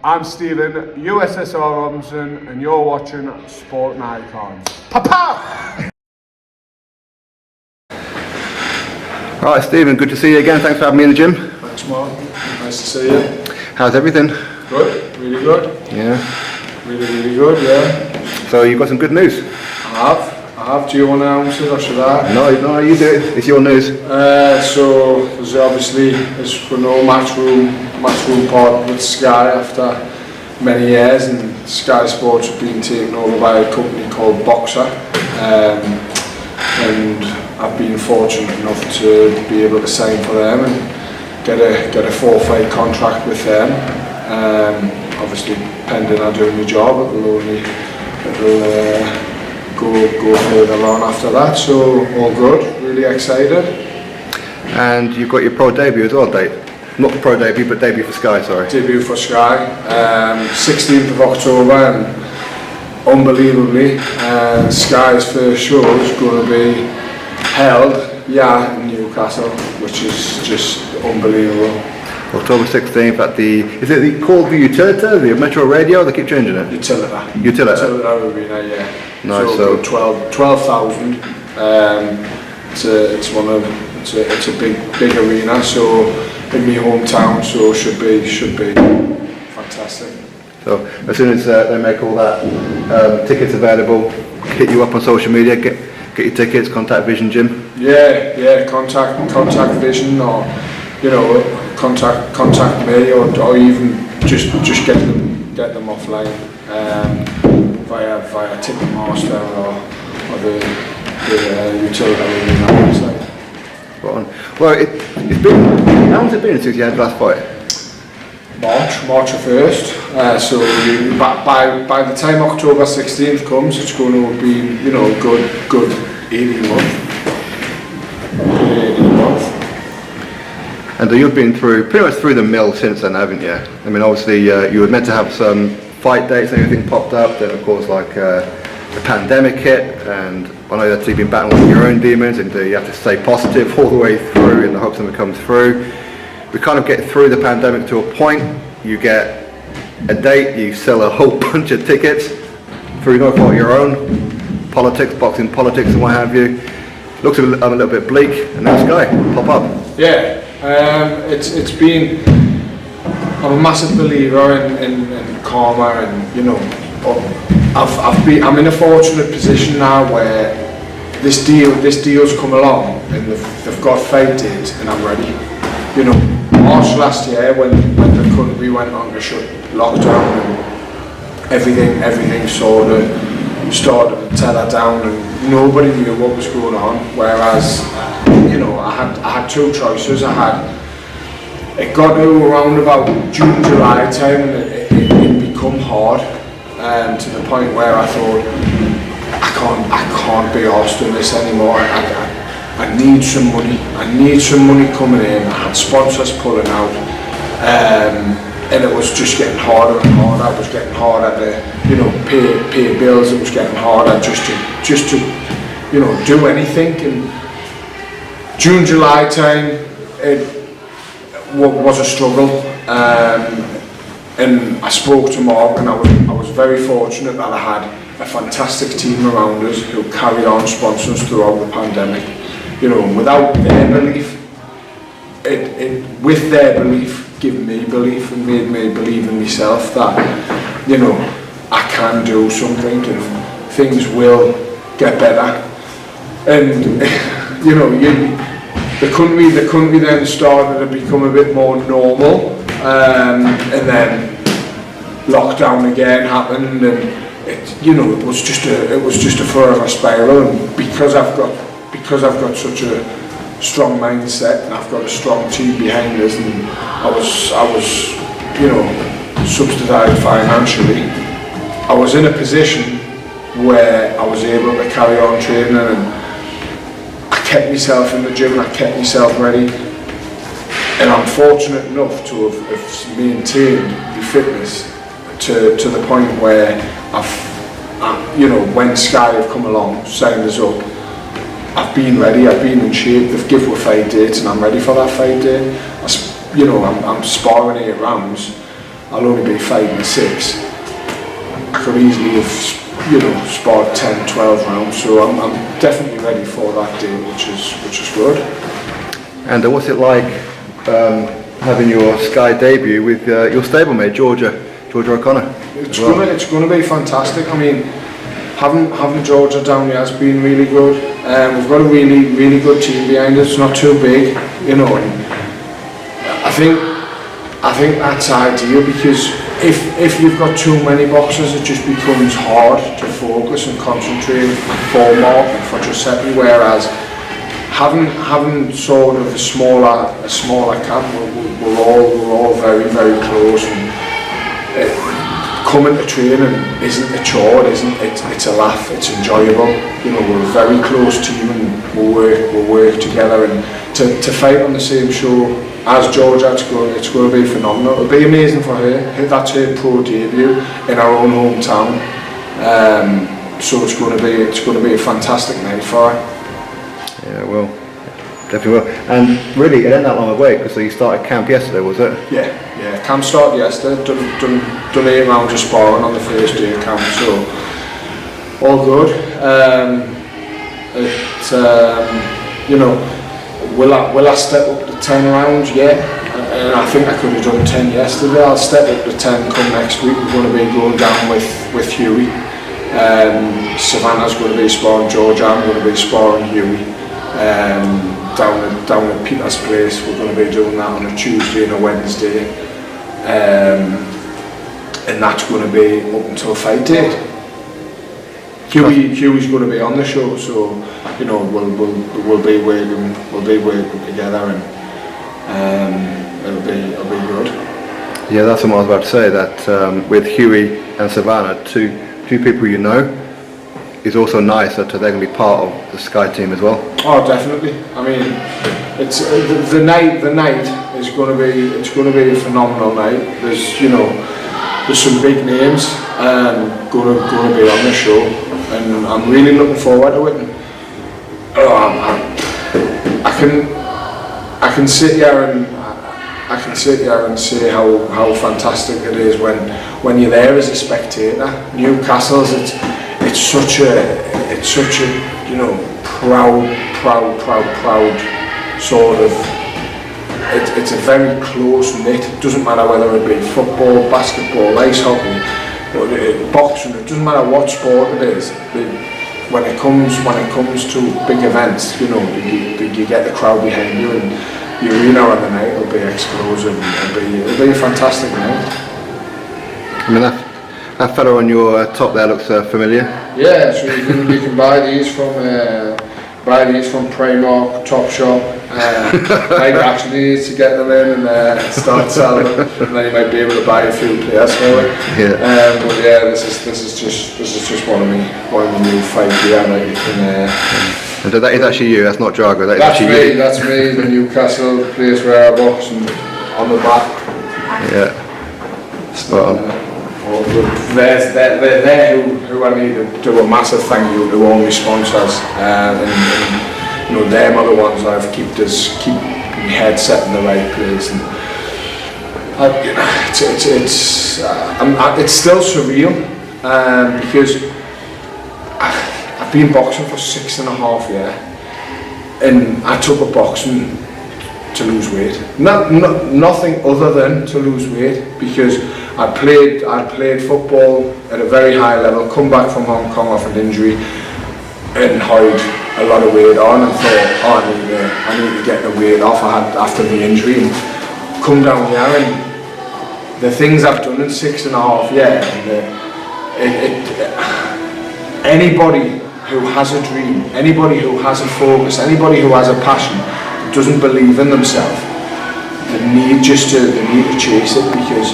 I'm Stephen, USSR Robinson, and you're watching Sporting Icons. Papa! Alright Stephen, good to see you again. Thanks for having me in the gym. Thanks Mark, nice to see you. How's everything? Good, really good. Yeah. Really good, yeah. So you've got some good news? I have. Do you want to announce it or should I? No, you do it. It's your news. So there's obviously, as we know, matchroom part with Sky after many years, and Sky Sports have been taken over by a company called Boxer, and I've been fortunate enough to be able to sign for them and get a 4-fight contract with them. Obviously, pending I doing the job, it'll go further on after that, so all good, really excited. And you've got your pro debut as well, date? Not pro debut, but debut for Sky, sorry. Debut for Sky, 16th of October, and unbelievably, Sky's first show is going to be held, in Newcastle, which is just unbelievable. October 16th at the, is it called the Utilita, the Metro Radio? They keep changing it. Utilita Arena, yeah. Nice. So 12,000. It's a big arena. So in my hometown, so should be fantastic. So as soon as they make all that tickets available, hit you up on social media, get your tickets, contact Vision Gym. Yeah. Contact Vision, or contact me, or even just get them offline via Ticketmaster or the Utilita Arena website. Well, it's been, how long has it been since you had the last fight? March the 1st. So by the time October 16th comes, it's going to be good 18 months. And you've been pretty much through the mill since then, haven't you? I mean, obviously you were meant to have some fight dates and everything popped up. Then of course, the pandemic hit, and I know that you've been battling with your own demons, and you have to stay positive all the way through in the hopes that it comes through. We kind of get through the pandemic to a point. You get a date, you sell a whole bunch of tickets through no fault of your own, politics, boxing politics, and what have you. Looks a little bit bleak, and now Sky pop up. Yeah. It's been, I'm a massive believer in karma, and I'm in a fortunate position now where this deal's come along, and they've got fight dates, and I'm ready. March last year when the country went on to shut lockdown, and everything sort of started to tether down, and nobody knew what was going on, whereas I had two choices. It got to around about June, July time, and it become hard, to the point where I thought, I can't be arsed doing this anymore. I need some money. I need some money coming in. I had sponsors pulling out, and it was just getting harder and harder. It was getting harder to pay bills. It was getting harder just to do anything. And June, July time, it was a struggle, and I spoke to Mark, and I was very fortunate that I had a fantastic team around us who carried on sponsoring us throughout the pandemic. Without their belief, with their belief, giving me belief and made me believe in myself that I can do something and things will get better. And the country then started to become a bit more normal, and then lockdown again happened, and it was just a forever spiral. And because I've got such a strong mindset, and I've got a strong team behind us, and I was subsidised financially, I was in a position where I was able to carry on training, and I kept myself in the gym, I kept myself ready, and I'm fortunate enough to have maintained the fitness to the point where when Sky have come along, signed us up, I've been ready, I've been in shape, they've given a fight date, and I'm ready for that fight date. I'm sparring 8 rounds, I'll only be fighting 6. I could easily have, you know, sparred 10, 12 rounds, so I'm definitely ready for that day, which is good. And what's it like having your Sky debut with your stablemate Georgia O'Connor? It's gonna be fantastic. I mean, having Georgia down here has been really good. We've got a really good team behind us. It's not too big, you know. And I think that's ideal, because if you've got too many boxers, it just becomes hard to focus and concentrate for Mark and for Giuseppe. Whereas having sort of a smaller camp, we're all very close, and coming to training isn't a chore, it's a laugh, it's enjoyable. You know, we're a very close team, and we'll work together, and to fight on the same show as Georgia, it's going to be phenomenal. It'll be amazing for her. That's her pro debut in our own hometown. So it's going to be a fantastic night for her. Yeah, well, definitely will. And really, it ain't that long away, because you started camp yesterday, was it? Yeah. Camp started yesterday. Done 8 rounds of sparring on the first day of camp, so all good. You know, will I step up to 10 rounds? Yeah. And I think I could have done 10 yesterday. I'll step up to 10 come next week. We're going to be going down with Huey. Savannah's going to be sparring Georgia. I'm going to be sparring Huey. Down at Peter's place. We're going to be doing that on a Tuesday and a Wednesday, and that's going to be up until fight date. Huey's going to be on the show, so you know we'll be working together, and it'll be good. Yeah, that's what I was about to say. That with Huey and Savannah, two people you know. It's also nice that they're going to be part of the Sky team as well. Oh, definitely. I mean, it's the night is going to be a phenomenal night. There's some big names going to be on the show, and I'm really looking forward to it. And, I can sit here and say how fantastic it is when you're there as a spectator. Newcastle's it's such a you know proud sort of. It's a very close knit. It doesn't matter whether it be football, basketball, ice hockey, boxing. It doesn't matter what sport it is. When it comes to big events, you know, you get the crowd behind you, and the arena on the night will be explosive. It'll be a fantastic night. I mean, that fella on your top there looks familiar. Yeah, so you can buy these from Primark, Topshop. Mike actually needs to get them in and start selling them, and then you might be able to buy a few players for it. Yeah. But yeah, this is just one of my new fight gear. Like you can. And that is actually you. That's not DRAGO. That's me. That's me. The Newcastle place where I box, and on the back. Yeah. Spot on. They're who I need to do a massive thank you to all my sponsors, and you know, them are the ones that have kept my head set in the right place, and you know, it's still surreal, because I've been boxing for 6.5 years, and I took up boxing to lose weight. Nothing other than to lose weight, because I'd played football at a very high level, come back from Hong Kong off an injury, and had a lot of weight on, and thought, I need to get the weight off I had after the injury, and come down here, and the things I've done in 6.5 years, anybody who has a dream, anybody who has a focus, anybody who has a passion, doesn't believe in themselves, they need to chase it, because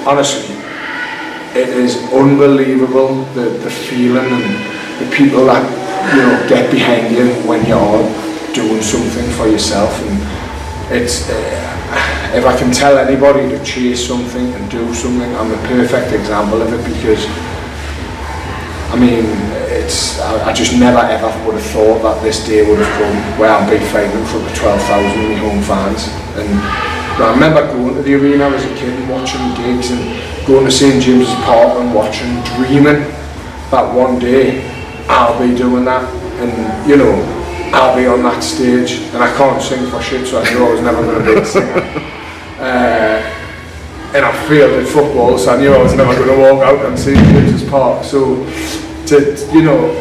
honestly, it is unbelievable the feeling and the people that, you know, get behind you when you're doing something for yourself. And it's if I can tell anybody to chase something and do something, I'm the perfect example of it, because I mean, I just never ever would have thought that this day would have come where I'll be fighting in front of 12,000 of my home fans, and But I remember going to the arena as a kid and watching gigs and going to St James's Park and watching, dreaming that one day I'll be doing that, and you know, I'll be on that stage. And I can't sing for shit, so I knew I was never going to be a singer. And I failed at football, so I knew I was never going to walk out on St James's Park. So, you know,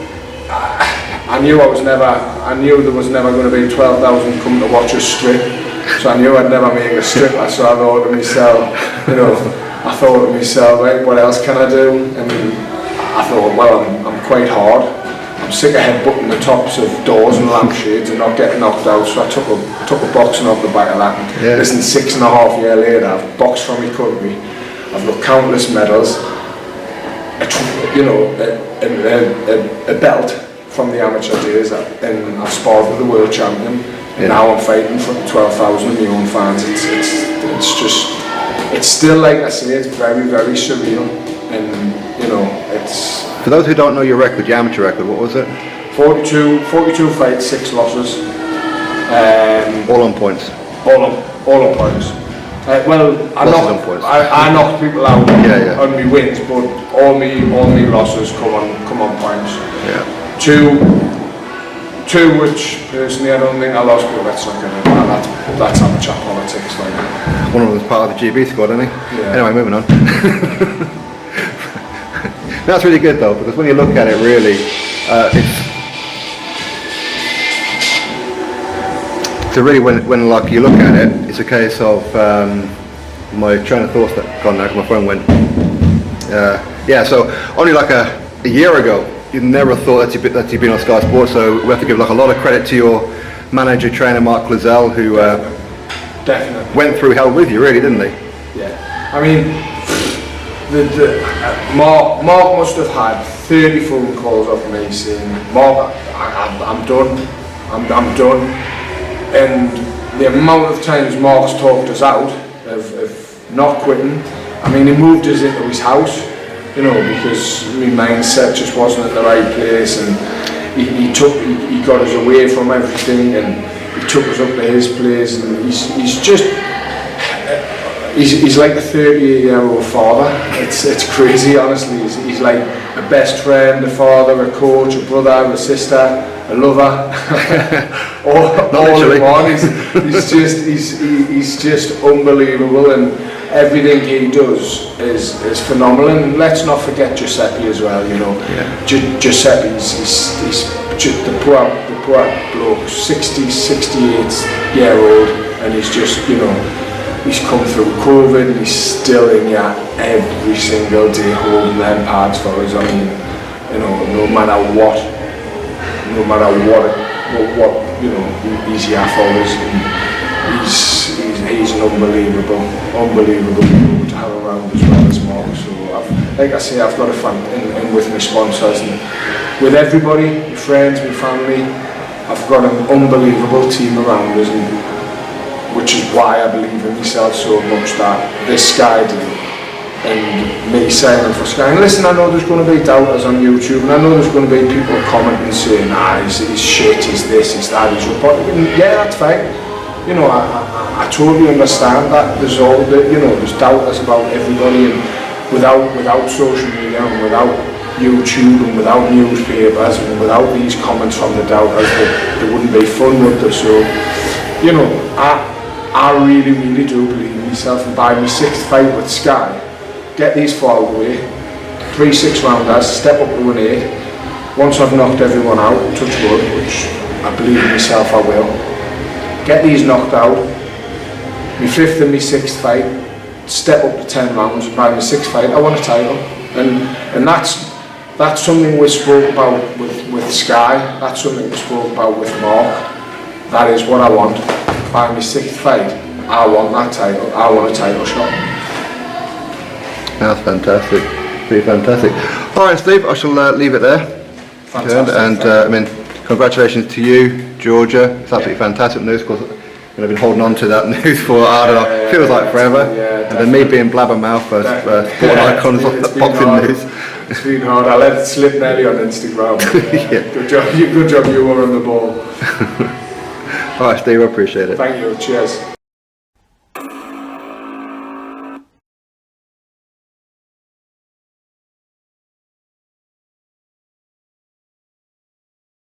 I knew there was never going to be 12,000 coming to watch us strip. So I knew I'd never make a stripper. So I thought to myself, right, what else can I do? And I thought, well, I'm quite hard. I'm sick of headbutting the tops of doors and lampshades and not getting knocked out. So I took a boxing off the back of that. Yeah. Listen, 6.5 years later, I've boxed for my country. I've got countless medals. A belt from the amateur days, and I've sparred with the world champion. And now I'm fighting for 12,000 of my own fans. It's still, like I say, it's very, very surreal. And you know, it's. For those who don't know your record, your amateur record, what was it? 42 fights, 6 losses. All on points. All on points. I knocked people out on my wins, but all me losses come on points. Yeah. Two which personally I don't think I lost, but that's amateur politics. Like. One of them was part of the GB squad, isn't he? Yeah. Anyway, moving on. That's really good though, because when you look at it, really, so really when like you look at it, it's a case of my train of thoughts that gone now because my phone went. So only like a year ago, you'd never thought that you'd been on Sky Sports. So we have to give like a lot of credit to your manager, trainer Mark Lizelle, who definitely went through hell with you, really, didn't he? Yeah, I mean. Mark must have had 30 phone calls off me saying, Mark, I'm done, I'm done. And the amount of times Mark's talked us out of not quitting. I mean, he moved us into his house, you know, because my mindset just wasn't in the right place, and he got us away from everything, and he took us up to his place, and he's just. He's like a 38-year-old father. It's crazy, honestly. He's like a best friend, a father, a coach, a brother, a sister, a lover, all in one. He's just unbelievable, and everything he does is phenomenal. And let's not forget Giuseppe as well. You know, Giuseppe's he's the poor bloke, 68-year-old, and he's just, you know. He's come through COVID and he's still in here every single day holding them pads for us. I mean, you know, no matter what, you know, he's here for us, and he's an unbelievable to have around as well as Mark. So like I say, I've got a fun in with my sponsors and with everybody, my friends, my family. I've got an unbelievable team around us, and which is why I believe in myself so much that this Sky deal and me signing for Sky. And listen, I know there's going to be doubters on YouTube, and I know there's going to be people commenting saying, he's shit, he's this, he's that, he's reporting. Yeah, that's fine. You know, I totally understand that. There's there's doubters about everybody, and without social media and without YouTube and without newspapers and without these comments from the doubters, there wouldn't be fun, would there? So, you know, I really, really do believe in myself, and by my 6th fight with Sky, get these 4 away, 3 6-rounders, step up to an 8. Once I've knocked everyone out, touch wood, which I believe in myself I will, get these knocked out, my 5th and my 6th fight, step up to 10 rounds, and by my 6th fight I want a title. And that's something we spoke about with Sky, that's something we spoke about with Mark. That is what I want. By my 6th fight, I want that title. I want a title shot. That's fantastic. Pretty fantastic. All right, Steve, I shall leave it there. Fantastic. And I mean, congratulations to you, Georgia. It's absolutely fantastic news, because I've been holding on to that news for, I don't know, feels like forever. And then me being blabbermouth as sport icons of boxing news. It's been hard. I let it slip nearly on Instagram. Good job you were on the ball. All right, Steve, I appreciate it. Thank you. Cheers.